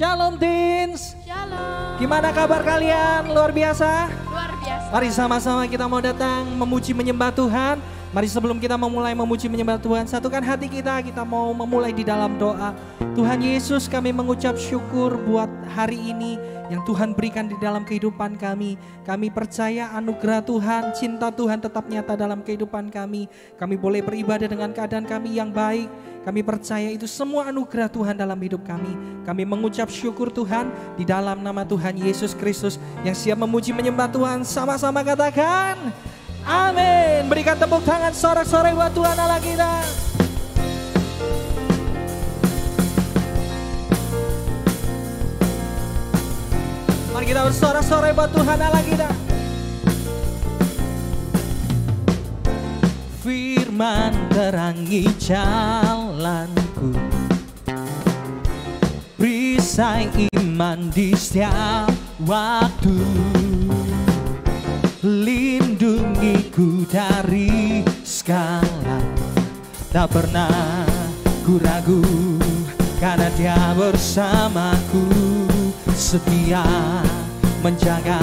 Shalom Teens. Shalom. Gimana kabar kalian? Luar biasa? Luar biasa. Mari sama-sama kita mau datang memuji menyembah Tuhan. Mari sebelum kita memulai memuji menyembah Tuhan, satukan hati kita mau memulai di dalam doa. Tuhan Yesus, kami mengucap syukur buat hari ini yang Tuhan berikan di dalam kehidupan kami. Kami percaya anugerah Tuhan, cinta Tuhan tetap nyata dalam kehidupan kami. Kami boleh beribadah dengan keadaan kami yang baik. Kami percaya itu semua anugerah Tuhan dalam hidup kami. Kami mengucap syukur Tuhan di dalam nama Tuhan Yesus Kristus yang siap memuji menyembah Tuhan. Sama-sama katakan amin. Berikan tepuk tangan sorak-sorai buat Tuhan Allah kita. Mari kita bersorak-sorai buat Tuhan Allah kita. Firman terangi jalanku, perisai iman di setiap waktu, lindungiku dari segala, tak pernah ku ragu karena Dia bersamaku, setia menjaga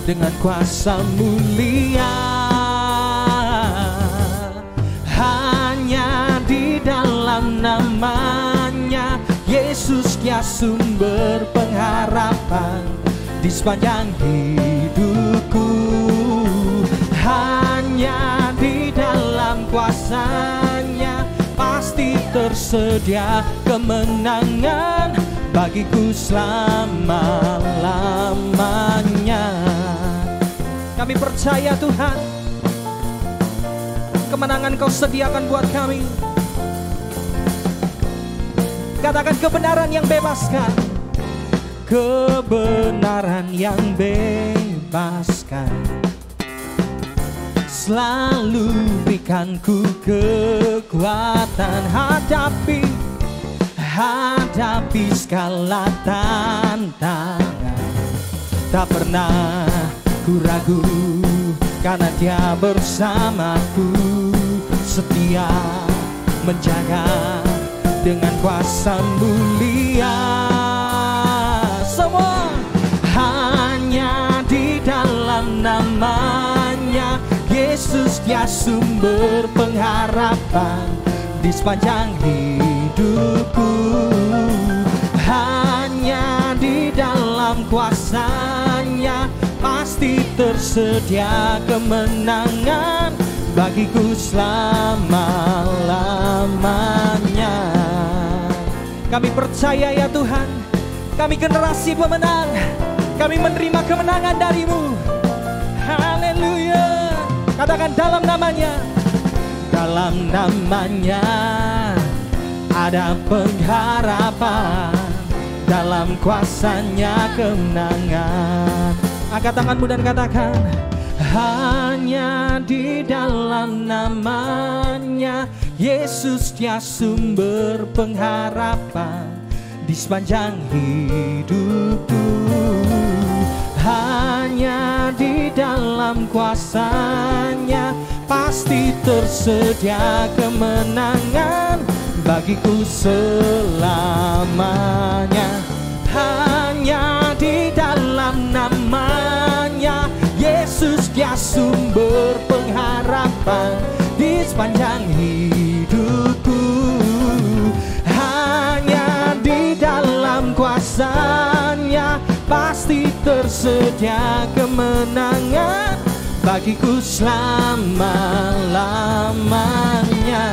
dengan kuasa mulia. Hanya di dalam namanya Yesus, Dia sumber pengharapan di sepanjang hidupku. Hanya di dalam kuasa-Nya pasti tersedia kemenangan bagiku selama-lamanya. Kami percaya Tuhan, kemenangan Kau sediakan buat kami. Katakan kebenaran yang bebaskan. Kebenaran yang bebaskan. Selalu berikan ku kekuatan hadapi segala tantangan. Tak pernah ku ragu karena Dia bersamaku, setia menjaga dengan kuasa mulia. Semua hanya di dalam namanya Yesus, Dia sumber pengharapan di sepanjang hidupku. Hanya di dalam kuasa-Nya pasti tersedia kemenangan bagiku selama-lamanya. Kami percaya ya Tuhan, kami generasi pemenang, kami menerima kemenangan dari-Mu. Haleluya. Katakan dalam namanya. Dalam namanya ada pengharapan, dalam kuasa-Nya kemenangan. Angkat tanganmu dan katakan, hanya di dalam namanya Yesus, Dia sumber pengharapan di sepanjang hidupku. Hanya di dalam kuasa-Nya pasti tersedia kemenangan bagiku selamanya. Hanya di dalam namanya Yesus, Dia sumber pengharapan di sepanjang hidupku. Hanya di dalam kuasa-Nya pasti tersedia kemenangan bagiku selama-lamanya.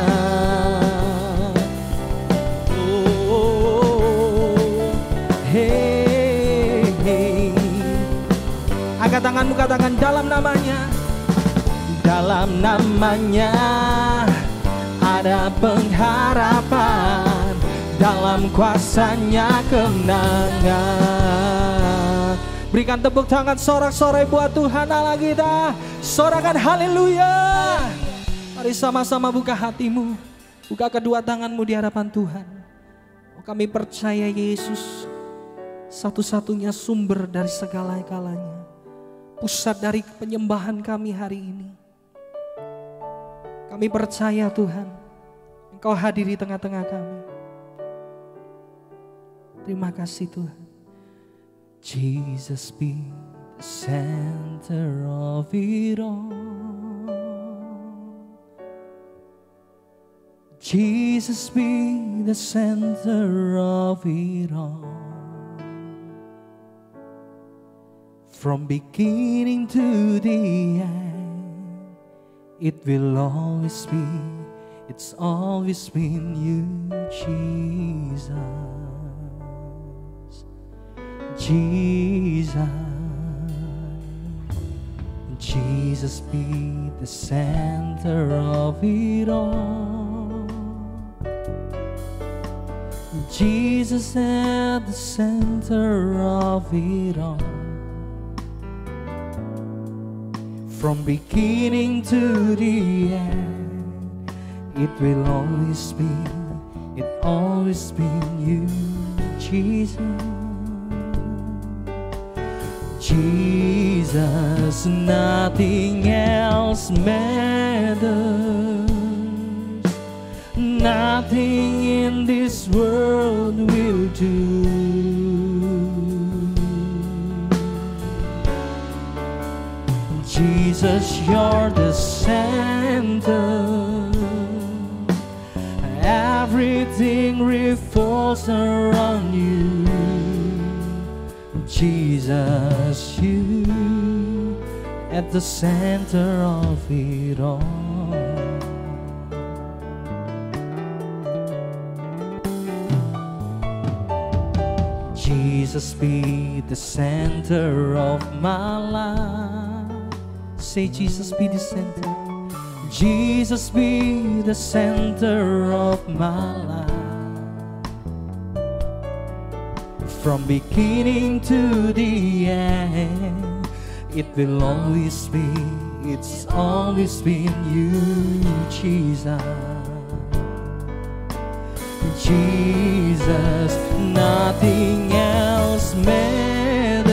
Angkat tanganmu, katakan dalam namanya. Dalam namanya ada pengharapan, dalam kuasa-Nya kemenangan. Berikan tepuk tangan sorak-sorai buat Tuhan Allah kita. Sorakan haleluya. Mari sama-sama buka hatimu, buka kedua tanganmu di hadapan Tuhan. Kami percaya Yesus satu-satunya sumber dari segala-galanya, pusat dari penyembahan kami hari ini. Kami percaya Tuhan, Engkau hadir di tengah-tengah kami. Terima kasih Tuhan. Jesus be the center of it all. Jesus be the center of it all. From beginning to the end, it will always be, it's always been you, Jesus. Jesus, Jesus be the center of it all. Jesus at the center of it all. From beginning to the end, it will always be, it always been you, Jesus. Jesus, nothing else matters. Nothing in this world will do. Jesus, you're the center. Everything revolves around you. Jesus, you at the center of it all. Jesus be the center of my life. Say, Jesus be the center. Jesus be the center of my life. From beginning to the end, it will always be, it's always been you, Jesus. Jesus, nothing else matters.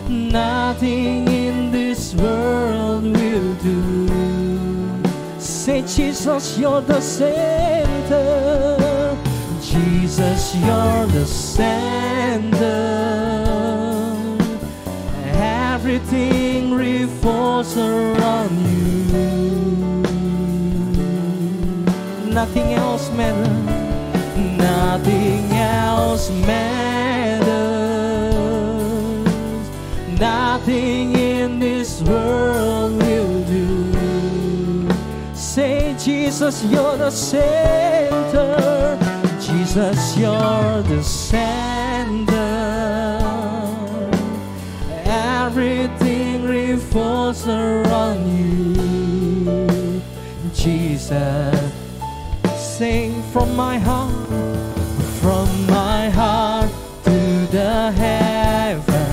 Nothing in this world will do. Say, Jesus, you're the center. Jesus, you're the center. Everything revolves around you. Nothing else matters. Nothing else matters. Nothing in this world will do. Say, Jesus, you're the center. Jesus, you're the center. Everything revolves around you. Jesus, sing from my heart to the heaven.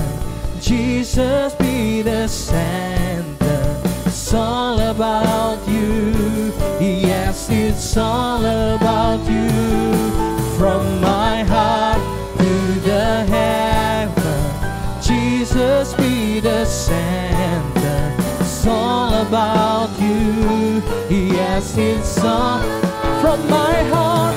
Jesus be the center. It's all about you. Yes, it's all about you. From my heart to the heaven, Jesus be the center. It's all about you. Yes, it's all from my heart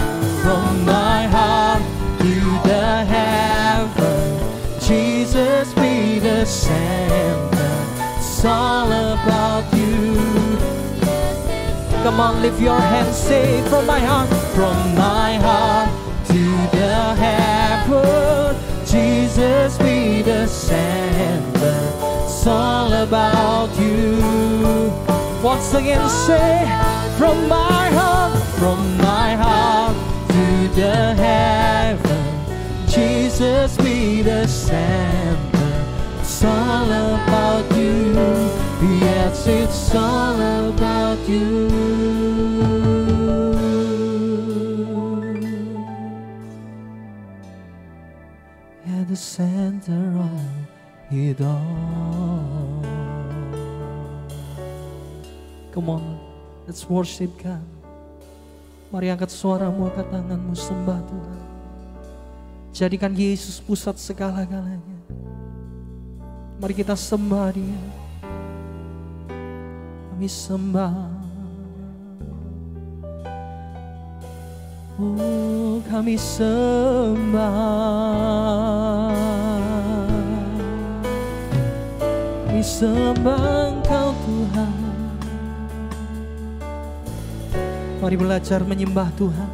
to the heaven. Jesus be the center. It's all about you. Come on, lift your hands, say, from my heart to the heaven. Jesus be the center. It's all about you. Once again, say, from my heart to the heaven. Jesus be the center. It's all about you. Yes, it's all about you. At the center of it all. Come on, let's worship God. Mari angkat suaramu, angkat tanganmu, sembah Tuhan. Jadikan Yesus pusat segala-galanya. Mari kita sembah Dia. Kami sembah. Oh kami sembah. Kami sembah Engkau Tuhan. Mari belajar menyembah Tuhan.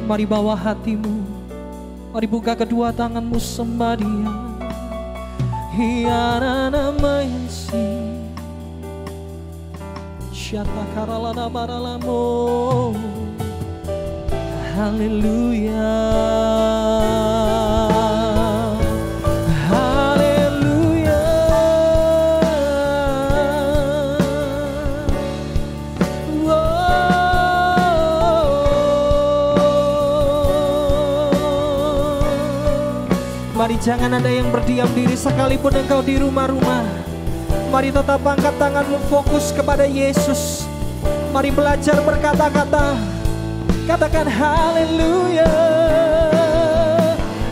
Mari bawa hatimu. Mari buka kedua tanganmu, sembah Dia. Hiarana mayansi Syata karalana baralamo. Haleluya. Mari jangan ada yang berdiam diri sekalipun engkau di rumah-rumah. Mari tetap angkat tanganmu, fokus kepada Yesus. Mari belajar berkata-kata. Katakan haleluya.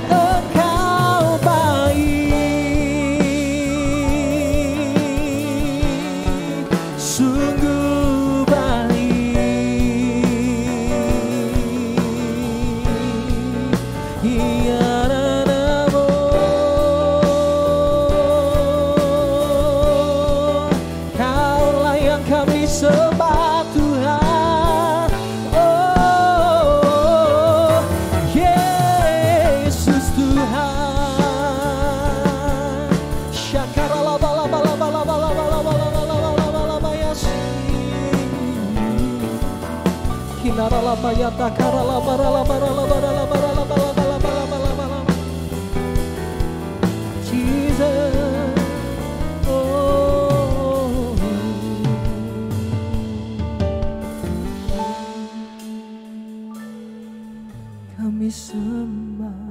Engkau baik, sungguh baik. Iya. Sembah Tuhan, oh Yesus Tuhan. Syakarala bala bala bala bala bala bala bala bala bala bayasi. Kinarala bayata karala barala barala barala barala bala bala bala bala bala. Jesus. Kami sembah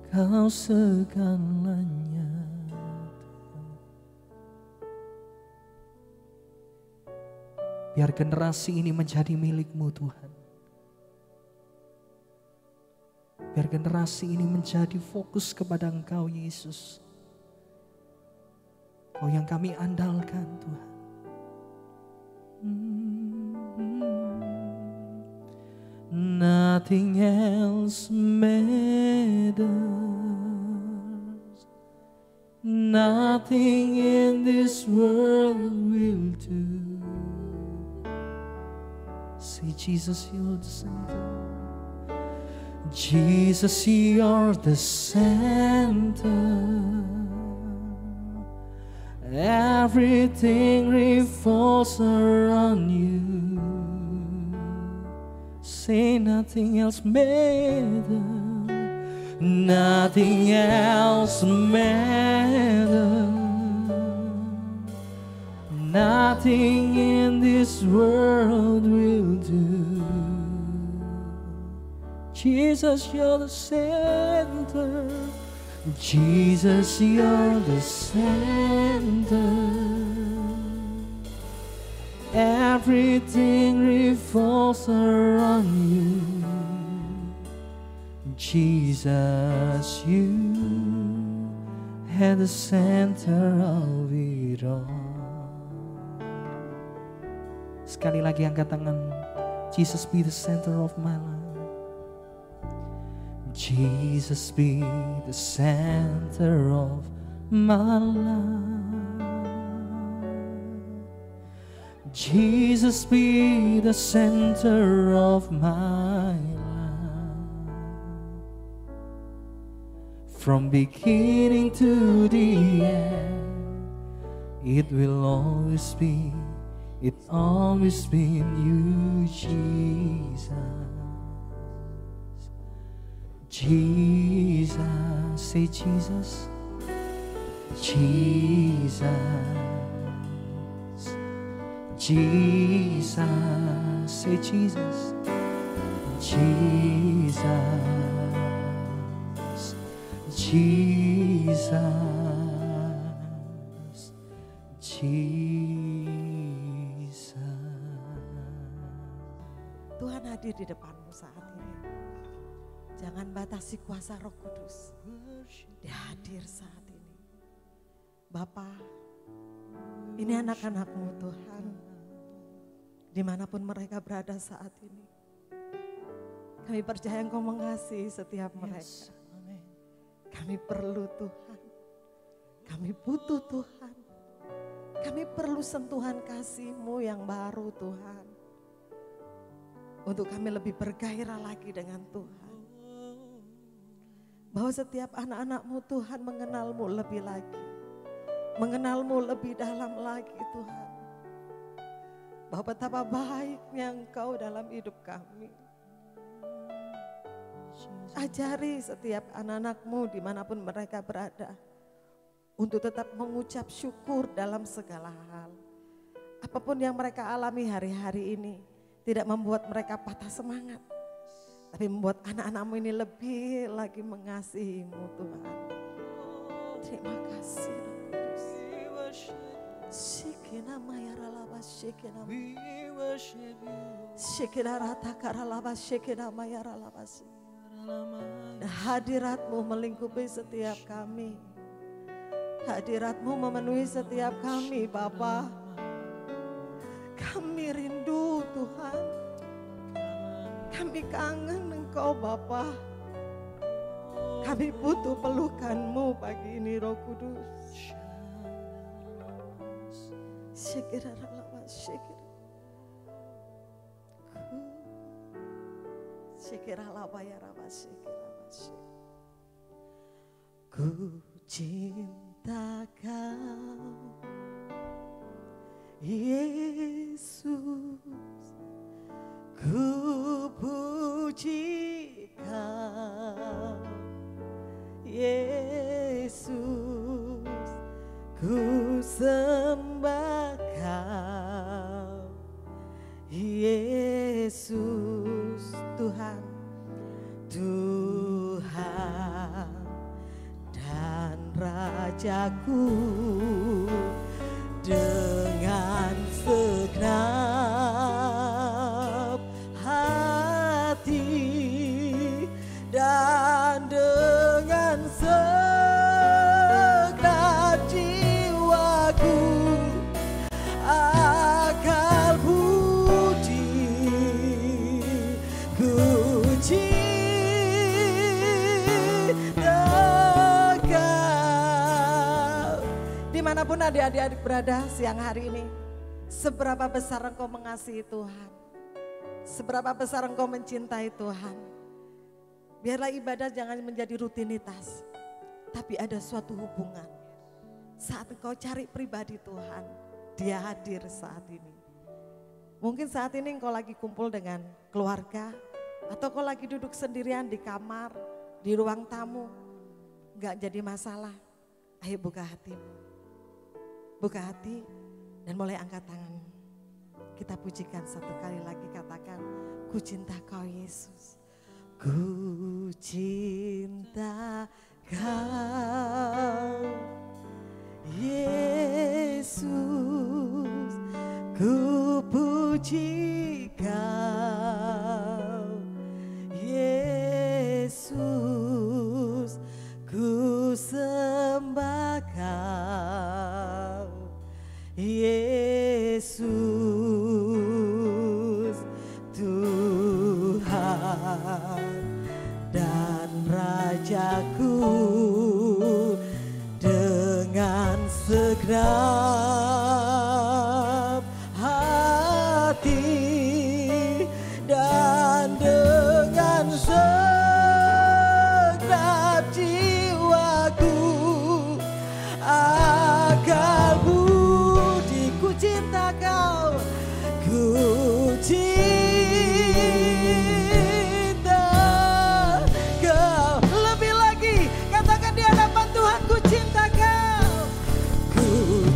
Kau segalanya. Biar generasi ini menjadi milik-Mu Tuhan. Biar generasi ini menjadi fokus kepada Engkau Yesus. Kau yang kami andalkan Tuhan. Nothing else matters. Nothing in this world will do. Say, Jesus, you're the center. Jesus, you're the center. Everything revolves around you. Say nothing else matters. Nothing else matters. Nothing in this world will do. Jesus, you're the center. Jesus, you're the center. Everything revolves around you. Jesus, you at the center of it all. Sekali lagi angkat tangan. Jesus, be the center of my life. Jesus, be the center of my life. Jesus, be the center of my life. From beginning to the end, it will always be, it always been you, Jesus. Jesus, say Jesus, Jesus, Jesus, say Jesus, Jesus, Jesus, Jesus. Tuhan hadir di depanmu saat ini. Jangan batasi kuasa Roh Kudus. Dia hadir saat ini. Bapa, ini anak-anak-Mu Tuhan. dimanapun mereka berada saat ini. Kami percaya Engkau mengasihi setiap mereka. Kami perlu Tuhan, kami butuh Tuhan. Kami perlu sentuhan kasih-Mu yang baru Tuhan. Untuk kami lebih bergairah lagi dengan Tuhan. Bahwa setiap anak-anak-Mu Tuhan mengenal-Mu lebih lagi. Mengenal-Mu lebih dalam lagi Tuhan. Bahwa betapa baiknya Engkau dalam hidup kami. Ajari setiap anak-anak-Mu dimanapun mereka berada. Untuk tetap mengucap syukur dalam segala hal. Apapun yang mereka alami hari-hari ini tidak membuat mereka patah semangat. Tapi membuat anak-anak-Mu ini lebih lagi mengasihi-Mu Tuhan. Terima kasih Roh Kudus. Shikina mayaralaba shikina. Shikina rata karalaba shikina mayaralaba. Dan hadirat-Mu melingkupi setiap kami. Hadirat-Mu memenuhi setiap kami Bapa. Kami rindu Tuhan. Kami kangen Engkau Bapa. Kami butuh pelukan-Mu pagi ini Roh Kudus. Syikira ralaba syikira. Syikira laba ya raba syikira. Ku cinta Kau Yesus, ku puji Kau Yesus, ku sembah Kau Yesus. Tuhan, Tuhan dan Rajaku, dengan segenap hati dan dengan segenap jiwaku akan puji dimanapun adik-adik berada siang hari ini, seberapa besar Engkau mengasihi Tuhan, seberapa besar Engkau mencintai Tuhan. Biarlah ibadah jangan menjadi rutinitas, tapi ada suatu hubungan. Saat Engkau cari pribadi Tuhan, Dia hadir saat ini. Mungkin saat ini Engkau lagi kumpul dengan keluarga, atau Engkau lagi duduk sendirian di kamar, di ruang tamu, gak jadi masalah. Ayo buka hatimu. Buka hati dan mulai angkat tangan. Kita pujikan satu kali lagi, katakan, ku cinta Kau Yesus. Ku cinta Kau Yesus, ku puji Kau Yesus, ku sembah Kau Yesus, Tuhan dan Rajaku, dengan segenap hati dan dengan segenap jiwaku akan budi. Ku cinta Kau, ku cinta Kau. Lebih lagi, katakan di hadapan Tuhan, ku cinta Kau. Ku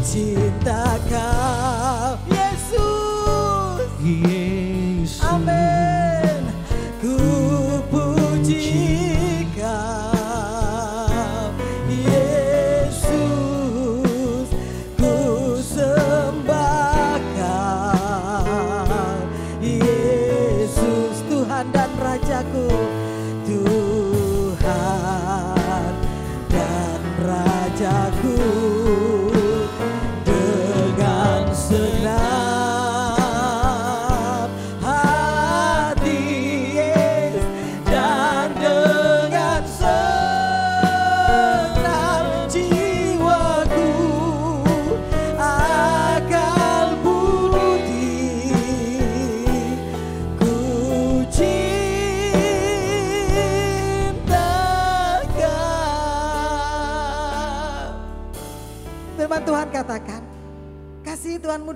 cinta Kau Yesus, Yesus. amin. Ku puji Kau Yesus, ku sembah Kau Yesus.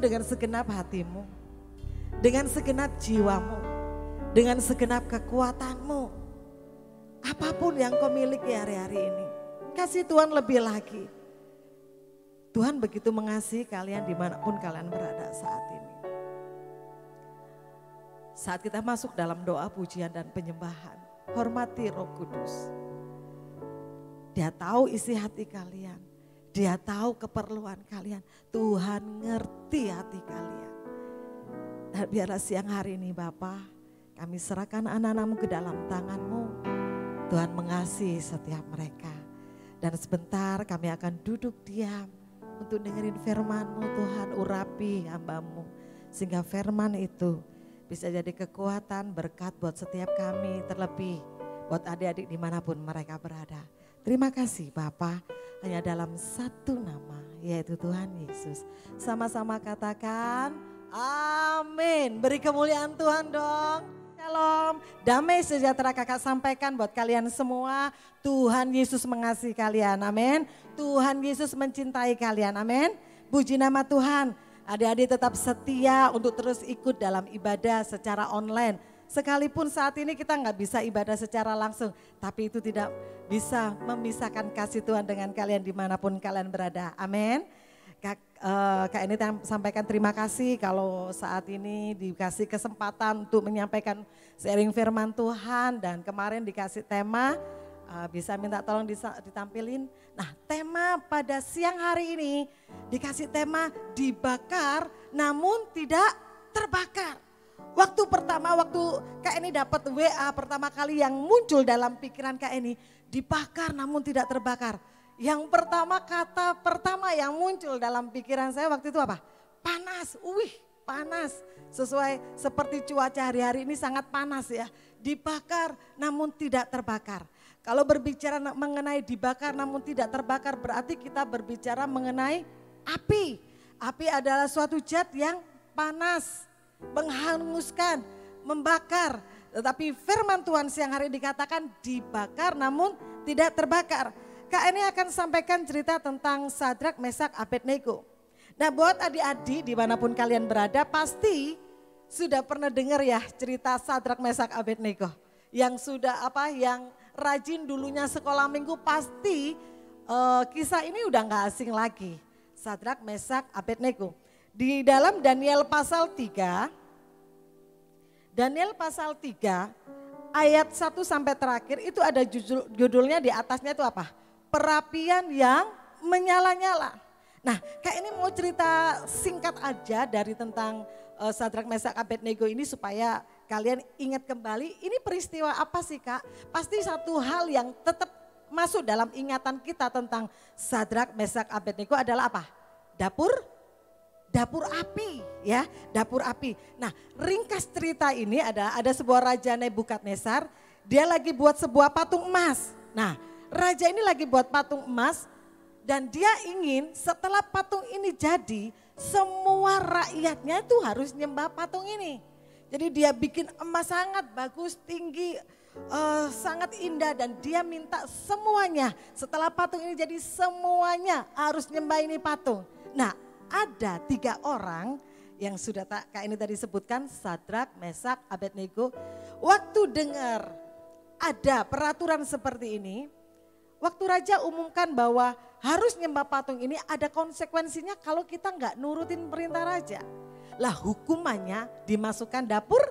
dengan segenap hatimu, dengan segenap jiwamu, dengan segenap kekuatanmu. Apapun yang kau miliki hari-hari ini, kasih Tuhan lebih lagi. Tuhan begitu mengasihi kalian dimanapun kalian berada saat ini. Saat kita masuk dalam doa pujian dan penyembahan, hormati Roh Kudus. Dia tahu isi hati kalian. Dia tahu keperluan kalian. Tuhan ngerti hati kalian. Dan biarlah siang hari ini Bapa, kami serahkan anak-anakmu ke dalam tanganmu. Tuhan mengasihi setiap mereka. Dan sebentar kami akan duduk diam untuk dengerin firman-Mu. Tuhan urapi hamba-Mu. Sehingga firman itu bisa jadi kekuatan, berkat buat setiap kami, terlebih buat adik-adik dimanapun mereka berada. Terima kasih Bapa, hanya dalam satu nama, yaitu Tuhan Yesus. Sama-sama katakan, amin. Beri kemuliaan Tuhan dong. Shalom, damai sejahtera kakak sampaikan buat kalian semua. Tuhan Yesus mengasihi kalian, amin. Tuhan Yesus mencintai kalian, amin. Puji nama Tuhan. Adik-adik tetap setia untuk terus ikut dalam ibadah secara online. Sekalipun saat ini kita nggak bisa ibadah secara langsung, tapi itu tidak bisa memisahkan kasih Tuhan dengan kalian dimanapun kalian berada. Amin. Kak ini sampaikan terima kasih kalau saat ini dikasih kesempatan untuk menyampaikan sharing firman Tuhan, dan kemarin dikasih tema, bisa minta tolong ditampilin. Nah, tema pada siang hari ini dikasih tema dibakar namun tidak terbakar. Waktu Kak ini dapat WA pertama kali yang muncul dalam pikiran Kak ini, dibakar namun tidak terbakar. Yang kata pertama yang muncul dalam pikiran saya waktu itu apa? Panas, panas. Sesuai seperti cuaca hari-hari ini sangat panas ya. Dibakar namun tidak terbakar. Kalau berbicara mengenai dibakar namun tidak terbakar, berarti kita berbicara mengenai api. Api adalah suatu zat yang panas, menghanguskan, membakar. Tetapi firman Tuhan siang hari dikatakan dibakar namun tidak terbakar. Kak ini akan sampaikan cerita tentang Sadrak, Mesak, Abednego. Nah buat adik-adik dimanapun kalian berada pasti sudah pernah dengar ya cerita Sadrak, Mesak, Abednego. Yang sudah yang rajin dulunya sekolah minggu pasti kisah ini udah gak asing lagi. Sadrak, Mesak, Abednego. Di dalam Daniel pasal 3 ayat 1 sampai terakhir itu ada judulnya di atasnya itu apa? Perapian yang menyala-nyala. Nah kayak ini mau cerita singkat aja dari tentang Sadrak, Mesak, Abednego ini supaya kalian ingat kembali ini peristiwa apa sih Kak? Pasti satu hal yang tetap masuk dalam ingatan kita tentang Sadrak, Mesak, Abednego adalah apa? Dapur api ya, dapur api. Nah ringkas cerita ini ada sebuah raja Nebukadnezar, dia lagi buat sebuah patung emas. Nah raja ini lagi buat patung emas dan dia ingin setelah patung ini jadi semua rakyatnya itu harus nyembah patung ini. Jadi dia bikin emas sangat bagus, tinggi, sangat indah dan dia minta semuanya setelah patung ini jadi semuanya harus nyembah ini patung. Nah ada 3 orang yang sudah Kak ini tadi sebutkan, Sadrak, Mesak, Abednego. Waktu dengar ada peraturan seperti ini, waktu raja umumkan bahwa harus nyembah patung ini ada konsekuensinya kalau kita nggak nurutin perintah raja. Lah hukumannya dimasukkan dapur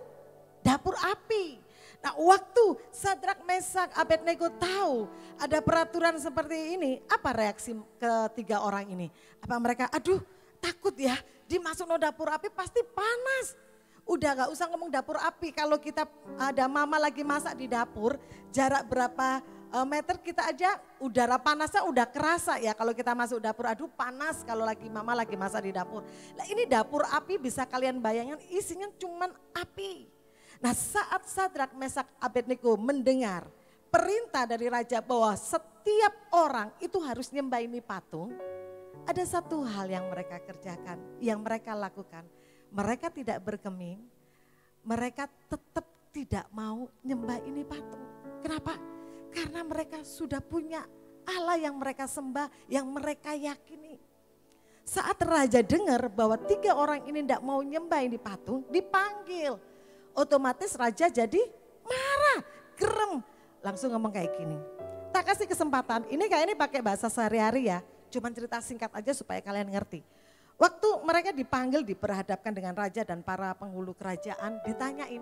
api. Nah waktu Sadrak, Mesak, Abednego tahu ada peraturan seperti ini, apa reaksi ketiga orang ini? Apa mereka aduh takut ya dimasuk no dapur api pasti panas. Udah gak usah ngomong dapur api, kalau kita ada mama lagi masak di dapur jarak berapa meter kita aja udara panasnya udah kerasa ya kalau kita masuk dapur, aduh panas kalau mama lagi masak di dapur. Nah ini dapur api bisa kalian bayangkan isinya cuman api. Nah saat Sadrak, Mesak, Abednego mendengar perintah dari raja bahwa setiap orang itu harus nyembah ini patung, ada satu hal yang mereka kerjakan, yang mereka lakukan. Mereka tidak bergeming, mereka tetap tidak mau nyembah ini patung. Kenapa? Karena mereka sudah punya Allah yang mereka sembah, yang mereka yakini. Saat raja dengar bahwa 3 orang ini tidak mau nyembah ini patung, dipanggil. Otomatis raja jadi marah, gerem. Langsung ngomong kayak gini. Tak kasih kesempatan, ini kayak ini pakai bahasa sehari-hari ya. Cuman cerita singkat aja supaya kalian ngerti. Waktu mereka dipanggil, diperhadapkan dengan raja dan para penghulu kerajaan, ditanyain.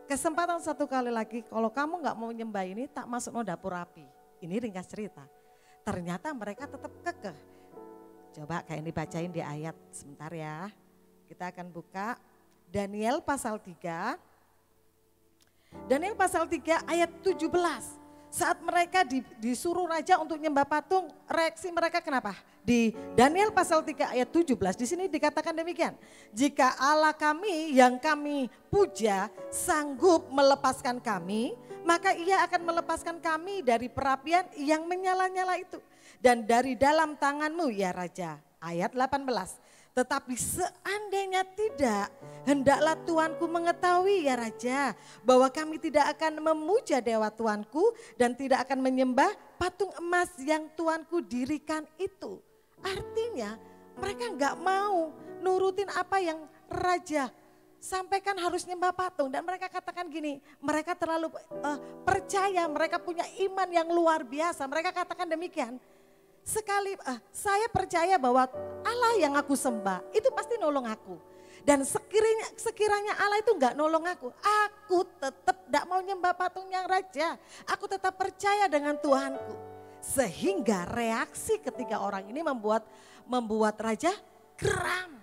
Kesempatan satu kali lagi, kalau kamu nggak mau nyembah ini, tak masuk no dapur api. Ini ringkas cerita. Ternyata mereka tetap kekeh. Coba kayak ini bacain di ayat sebentar ya. Kita akan buka Daniel pasal 3. Daniel pasal 3 ayat 17. Saat mereka disuruh raja untuk nyembah patung, reaksi mereka kenapa? Di Daniel pasal 3 ayat 17 di sini dikatakan demikian. Jika Allah kami yang kami puja sanggup melepaskan kami, maka ia akan melepaskan kami dari perapian yang menyala-nyala itu. Dan dari dalam tanganmu ya Raja. Ayat 18. Tetapi seandainya tidak, hendaklah Tuanku mengetahui ya Raja, bahwa kami tidak akan memuja dewa Tuanku dan tidak akan menyembah patung emas yang Tuanku dirikan itu. Artinya mereka nggak mau nurutin apa yang Raja sampaikan harus nyembah patung. Dan mereka katakan gini, mereka terlalu percaya, mereka punya iman yang luar biasa. Mereka katakan demikian. Saya percaya bahwa Allah yang aku sembah itu pasti nolong aku. Dan sekiranya Allah itu enggak nolong aku tetap enggak mau nyembah patung yang raja. Aku tetap percaya dengan Tuhanku. Sehingga reaksi ketiga orang ini membuat raja geram.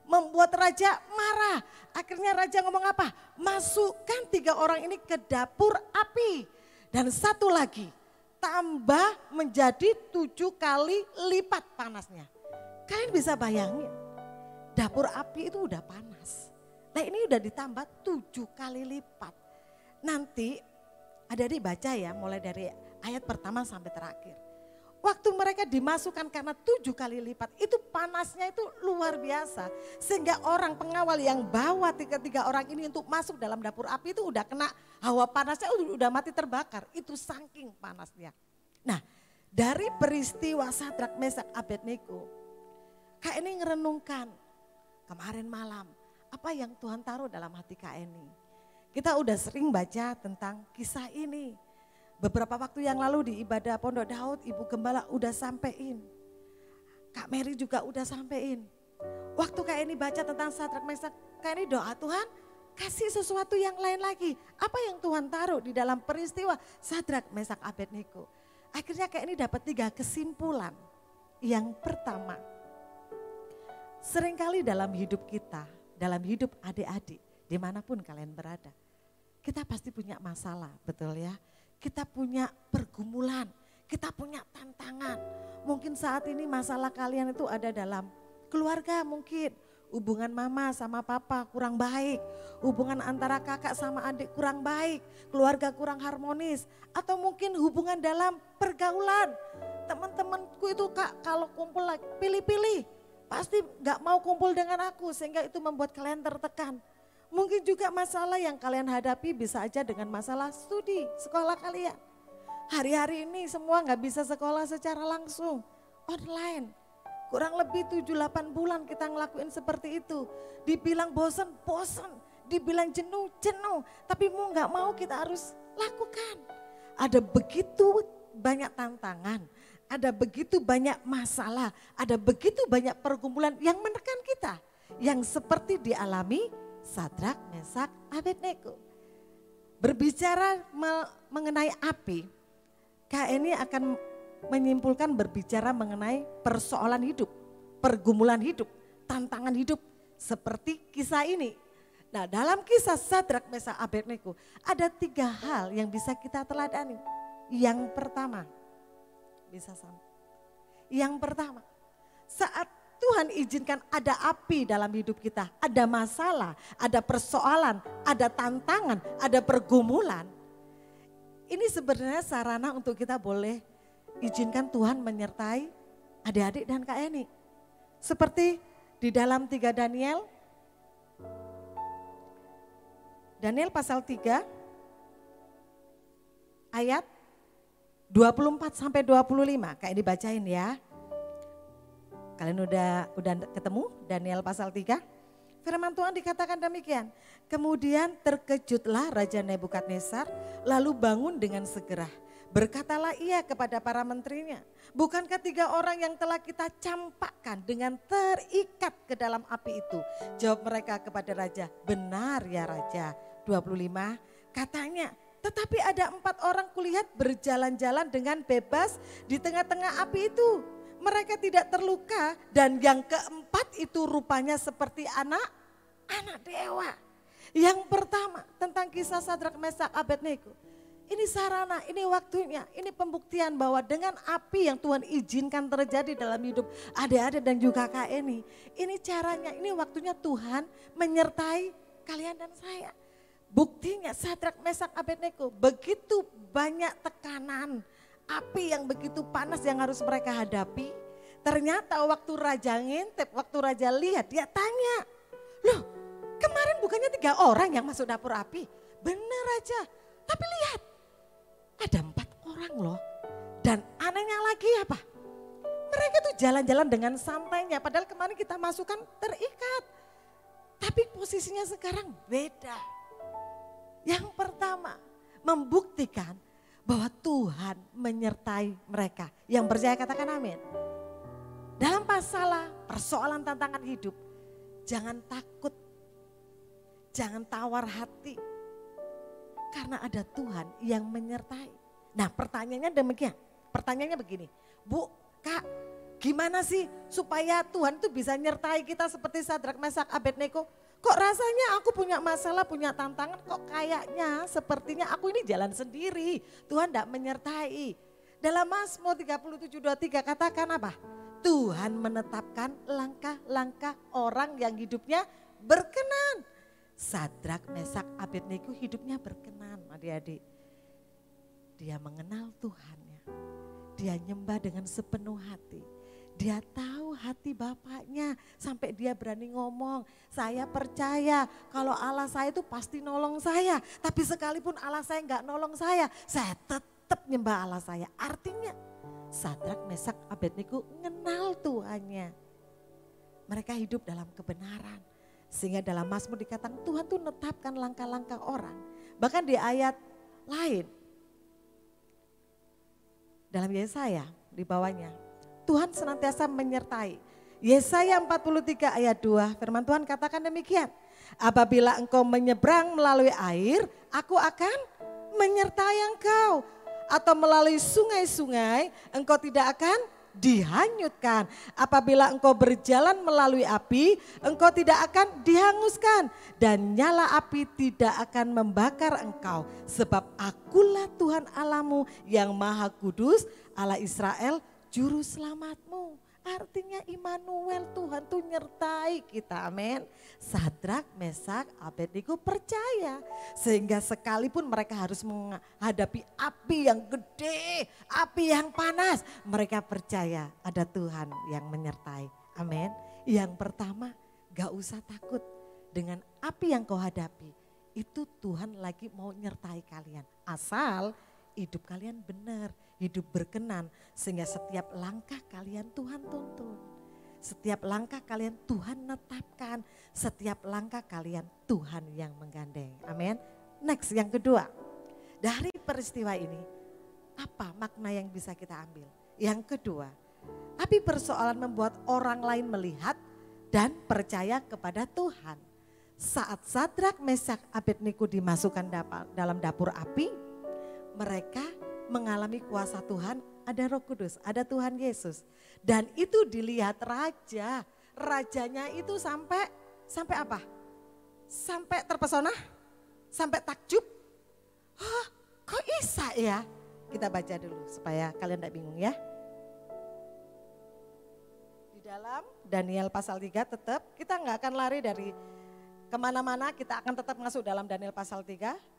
Membuat raja marah. Akhirnya raja ngomong apa? Masukkan 3 orang ini ke dapur api. Dan satu lagi, tambah menjadi 7 kali lipat panasnya. Kalian bisa bayangin, dapur api itu udah panas. Nah ini udah ditambah 7 kali lipat. Nanti ada dibaca ya mulai dari ayat pertama sampai terakhir. Waktu mereka dimasukkan karena 7 kali lipat itu panasnya itu luar biasa. Sehingga orang pengawal yang bawa 3 orang ini untuk masuk dalam dapur api itu udah kena hawa panasnya udah mati terbakar. Itu saking panasnya. Nah dari peristiwa Sadrak Mesak Abednego, Kak Eni ngerenungkan kemarin malam apa yang Tuhan taruh dalam hati Kak Eni. Kita udah sering baca tentang kisah ini. Beberapa waktu yang lalu di ibadah Pondok Daud, Ibu Gembala udah sampein. Kak Mary juga udah sampein. Waktu Kak Eni baca tentang Sadrak Mesak, Kak Eni doa Tuhan kasih sesuatu yang lain lagi. Apa yang Tuhan taruh di dalam peristiwa Sadrak Mesak Abednego. Akhirnya Kak Eni dapat 3 kesimpulan. Yang pertama, seringkali dalam hidup kita, dalam hidup adik-adik, dimanapun kalian berada, kita pasti punya masalah, betul ya? Kita punya pergumulan, kita punya tantangan. Mungkin saat ini masalah kalian itu ada dalam keluarga mungkin. Hubungan mama sama papa kurang baik. Hubungan antara kakak sama adik kurang baik. Keluarga kurang harmonis. Atau mungkin hubungan dalam pergaulan. Teman-temanku itu kak kalau kumpul lagi pilih-pilih. Pasti gak mau kumpul dengan aku sehingga itu membuat kalian tertekan. Mungkin juga masalah yang kalian hadapi bisa aja dengan masalah studi, sekolah kalian. Hari-hari ini semua gak bisa sekolah secara langsung, online. Kurang lebih 7-8 bulan kita ngelakuin seperti itu. Dibilang bosan, bosan. Dibilang jenuh, jenuh. Tapi mau gak mau kita harus lakukan. Ada begitu banyak tantangan, ada begitu banyak masalah, ada begitu banyak pergumulan yang menekan kita. Yang seperti dialami Sadrak Mesak Abednego. Berbicara mengenai api, Kak Eni akan menyimpulkan berbicara mengenai persoalan hidup, pergumulan hidup, tantangan hidup seperti kisah ini. Nah dalam kisah Sadrak Mesak Abednego ada 3 hal yang bisa kita teladani. Yang pertama, saat Tuhan izinkan ada api dalam hidup kita, ada masalah, ada persoalan, ada tantangan, ada pergumulan. Ini sebenarnya sarana untuk kita boleh izinkan Tuhan menyertai adik-adik dan Kak Eni. Seperti di dalam 3 Daniel pasal 3 ayat 24 sampai 25. Kak Eni bacain ya. Kalian udah ketemu Daniel pasal 3? Firman Tuhan dikatakan demikian. Kemudian terkejutlah Raja Nebukadnezar lalu bangun dengan segera. Berkatalah ia kepada para menterinya, bukankah 3 orang yang telah kita campakkan dengan terikat ke dalam api itu? Jawab mereka kepada raja, benar ya raja. 25 katanya, tetapi ada 4 orang kulihat berjalan-jalan dengan bebas di tengah-tengah api itu. Mereka tidak terluka dan yang keempat itu rupanya seperti anak dewa. Yang pertama tentang kisah Sadrak, Mesak, Abednego. Ini sarana, ini waktunya, ini pembuktian bahwa dengan api yang Tuhan izinkan terjadi dalam hidup adik-adik dan juga Kak Eni. Ini caranya, ini waktunya Tuhan menyertai kalian dan saya. Buktinya Sadrak, Mesak, Abednego begitu banyak tekanan, api yang begitu panas yang harus mereka hadapi. Ternyata waktu raja ngintip, waktu raja lihat, dia tanya, loh kemarin bukannya 3 orang yang masuk dapur api? Benar raja, tapi lihat ada 4 orang loh. Dan anehnya lagi apa? Mereka tuh jalan-jalan dengan santainya, padahal kemarin kita masukkan terikat. Tapi posisinya sekarang beda. Yang pertama, membuktikan bahwa Tuhan menyertai mereka. Yang percaya katakan amin. Dalam masalah, persoalan, tantangan hidup, jangan takut, jangan tawar hati. Karena ada Tuhan yang menyertai. Nah pertanyaannya demikian, pertanyaannya begini, Bu, Kak, gimana sih supaya Tuhan itu bisa nyertai kita seperti Sadrak, Mesak, Abednego? Kok rasanya aku punya masalah, punya tantangan, kok kayaknya sepertinya aku ini jalan sendiri. Tuhan tidak menyertai. Dalam Mazmur 37:23 katakan apa? Tuhan menetapkan langkah-langkah orang yang hidupnya berkenan. Sadrak, Mesak, Abednego hidupnya berkenan adik-adik. Dia mengenal Tuhannya. Dia nyembah dengan sepenuh hati. Dia tahu hati Bapaknya sampai dia berani ngomong, saya percaya kalau Allah saya itu pasti nolong saya. Tapi sekalipun Allah saya enggak nolong saya tetap nyembah Allah saya. Artinya Sadrak, Mesak, Abednego mengenal Tuhannya. Mereka hidup dalam kebenaran. Sehingga dalam Mazmur dikatakan Tuhan tuh menetapkan langkah-langkah orang. Bahkan di ayat lain, dalam Yesaya di bawahnya, Tuhan senantiasa menyertai. Yesaya 43 ayat 2 firman Tuhan katakan demikian. Apabila engkau menyeberang melalui air, aku akan menyertai engkau. Atau melalui sungai-sungai, engkau tidak akan dihanyutkan. Apabila engkau berjalan melalui api, engkau tidak akan dihanguskan. Dan nyala api tidak akan membakar engkau. Sebab akulah Tuhan Allahmu yang maha kudus, Allah Israel, juru selamatmu. Artinya Immanuel, Tuhan tuh nyertai kita, amin. Sadrak, Mesak, Abednego percaya. Sehingga sekalipun mereka harus menghadapi api yang gede, api yang panas. Mereka percaya ada Tuhan yang menyertai, amin. Yang pertama, gak usah takut dengan api yang kau hadapi. Itu Tuhan lagi mau nyertai kalian. Asal hidup kalian benar, hidup berkenan. Sehingga setiap langkah kalian Tuhan tuntun. Setiap langkah kalian Tuhan netapkan. Setiap langkah kalian Tuhan yang menggandeng. Amin. Next, yang kedua. Dari peristiwa ini, apa makna yang bisa kita ambil? Yang kedua, api persoalan membuat orang lain melihat dan percaya kepada Tuhan. Saat Sadrak, Mesak, Abednego dimasukkan dalam dapur api, mereka mengalami kuasa Tuhan, ada Roh Kudus, ada Tuhan Yesus. Dan itu dilihat raja, rajanya itu sampai apa? Sampai terpesona, sampai takjub. Hah, kok bisa ya? Kita baca dulu supaya kalian tidak bingung ya. Di dalam Daniel pasal 3 tetap, kita nggak akan lari dari kemana-mana, kita akan tetap masuk dalam Daniel pasal 3.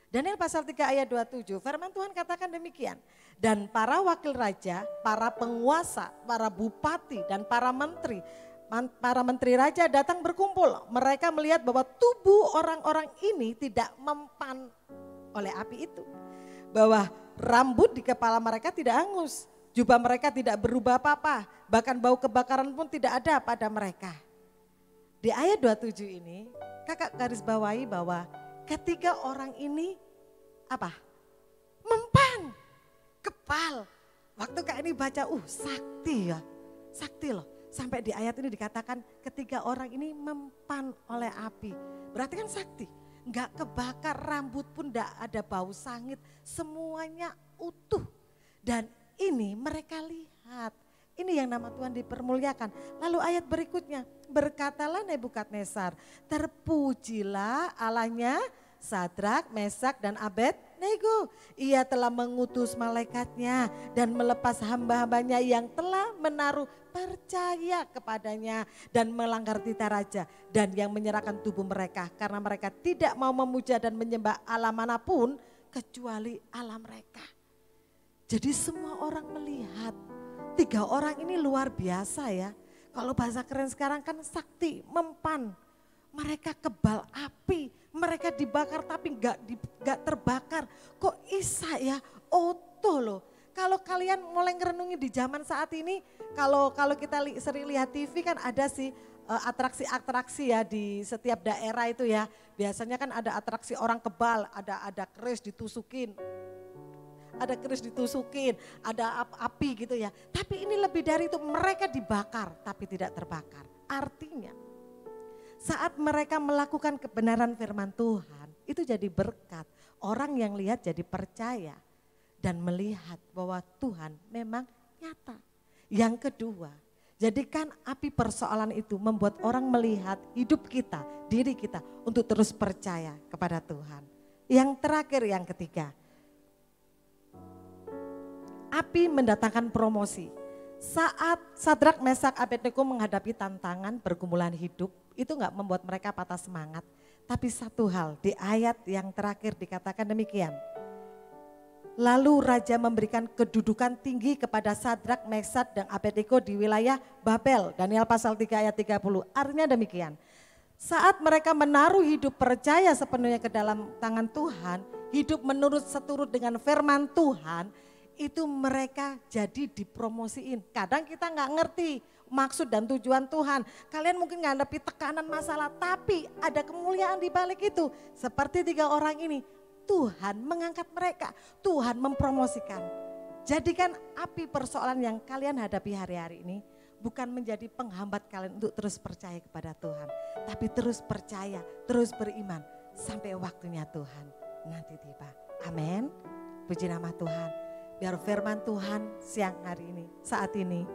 Daniel pasal 3 ayat 27, firman Tuhan katakan demikian. Dan para wakil raja, para penguasa, para bupati dan para menteri raja datang berkumpul. Mereka melihat bahwa tubuh orang-orang ini tidak mempan oleh api itu. Bahwa rambut di kepala mereka tidak hangus. Jubah mereka tidak berubah apa-apa, bahkan bau kebakaran pun tidak ada pada mereka. Di ayat 27 ini, kakak garis bawahi bahwa ketiga orang ini apa? Mempan, kebal. Waktu Kak ini baca, sakti ya, sakti loh. Sampai di ayat ini dikatakan ketiga orang ini mempan oleh api. Berarti kan sakti, enggak kebakar, rambut pun enggak ada bau sangit, semuanya utuh. Dan ini mereka lihat, ini yang nama Tuhan dipermuliakan. Lalu ayat berikutnya, berkatalah Nebukadnezar, terpujilah Allahnya Sadrak, Mesak dan Abednego. Ia telah mengutus malaikatnya dan melepas hamba-hambanya yang telah menaruh percaya kepadanya dan melanggar titah raja dan yang menyerahkan tubuh mereka karena mereka tidak mau memuja dan menyembah Allah manapun kecuali Allah mereka. Jadi semua orang melihat tiga orang ini luar biasa ya. Kalau bahasa keren sekarang kan sakti, mempan. Mereka kebal api, mereka dibakar tapi enggak terbakar. Kok bisa ya? Otoh loh. Kalau kalian mulai ngerenungi di zaman saat ini, kalau kita sering lihat TV kan ada sih atraksi-atraksi ya di setiap daerah itu ya. Biasanya kan ada atraksi orang kebal, ada keris ditusukin. Ada keris ditusukin, ada api gitu ya. Tapi ini lebih dari itu, mereka dibakar tapi tidak terbakar. Artinya saat mereka melakukan kebenaran firman Tuhan, itu jadi berkat. Orang yang lihat jadi percaya dan melihat bahwa Tuhan memang nyata. Yang kedua, jadikan api persoalan itu membuat orang melihat hidup kita, diri kita untuk terus percaya kepada Tuhan. Yang terakhir, yang ketiga, api mendatangkan promosi. Saat Sadrak, Mesak, Abednego menghadapi tantangan pergumulan hidup, itu enggak membuat mereka patah semangat. Tapi satu hal, di ayat yang terakhir dikatakan demikian. Lalu raja memberikan kedudukan tinggi kepada Sadrak, Mesak dan Abednego di wilayah Babel. Daniel pasal 3 ayat 30. Artinya demikian. Saat mereka menaruh hidup percaya sepenuhnya ke dalam tangan Tuhan, hidup menurut seturut dengan firman Tuhan, itu mereka jadi dipromosiin. Kadang kita nggak ngerti maksud dan tujuan Tuhan. Kalian mungkin menghadapi tekanan masalah, tapi ada kemuliaan di balik itu. Seperti tiga orang ini, Tuhan mengangkat mereka, Tuhan mempromosikan. Jadikan api persoalan yang kalian hadapi hari-hari ini bukan menjadi penghambat kalian untuk terus percaya kepada Tuhan. Tapi terus percaya, terus beriman sampai waktunya Tuhan nanti tiba. Amin. Puji nama Tuhan. Biar firman Tuhan siang hari ini, saat ini,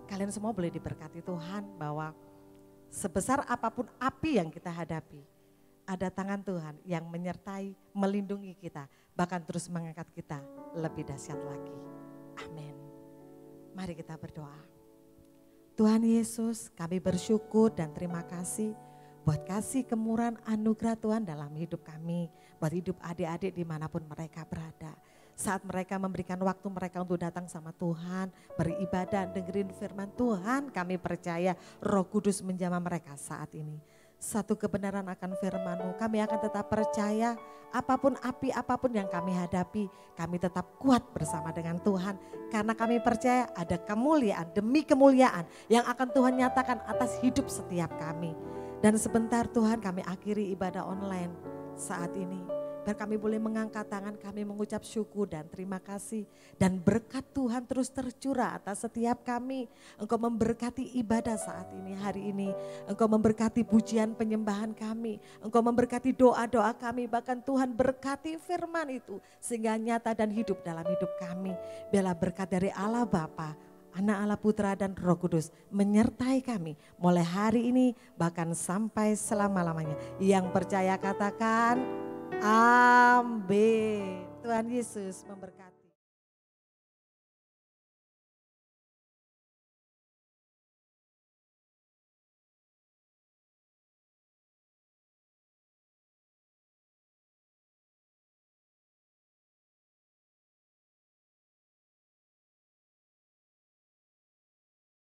kalian semua boleh diberkati Tuhan bahwa sebesar apapun api yang kita hadapi, ada tangan Tuhan yang menyertai, melindungi kita, bahkan terus mengangkat kita lebih dahsyat lagi. Amin. Mari kita berdoa. Tuhan Yesus, kami bersyukur dan terima kasih buat kasih kemurahan anugerah Tuhan dalam hidup kami, buat hidup adik-adik dimanapun mereka berada. Saat mereka memberikan waktu mereka untuk datang sama Tuhan, beribadah, dengerin firman Tuhan, kami percaya Roh Kudus menjamah mereka saat ini. Satu kebenaran akan firman-Mu, kami akan tetap percaya apapun api, apapun yang kami hadapi, kami tetap kuat bersama dengan Tuhan. Karena kami percaya ada kemuliaan demi kemuliaan yang akan Tuhan nyatakan atas hidup setiap kami. Dan sebentar Tuhan kami akhiri ibadah online saat ini. Biar kami boleh mengangkat tangan, kami mengucap syukur dan terima kasih. Dan berkat Tuhan terus tercurah atas setiap kami. Engkau memberkati ibadah saat ini, hari ini. Engkau memberkati pujian penyembahan kami. Engkau memberkati doa-doa kami. Bahkan Tuhan berkati firman itu sehingga nyata dan hidup dalam hidup kami. Biarlah berkat dari Allah Bapa, Anak Allah Putra dan Roh Kudus menyertai kami mulai hari ini bahkan sampai selama-lamanya. Yang percaya katakan, amin. Tuhan Yesus memberkati.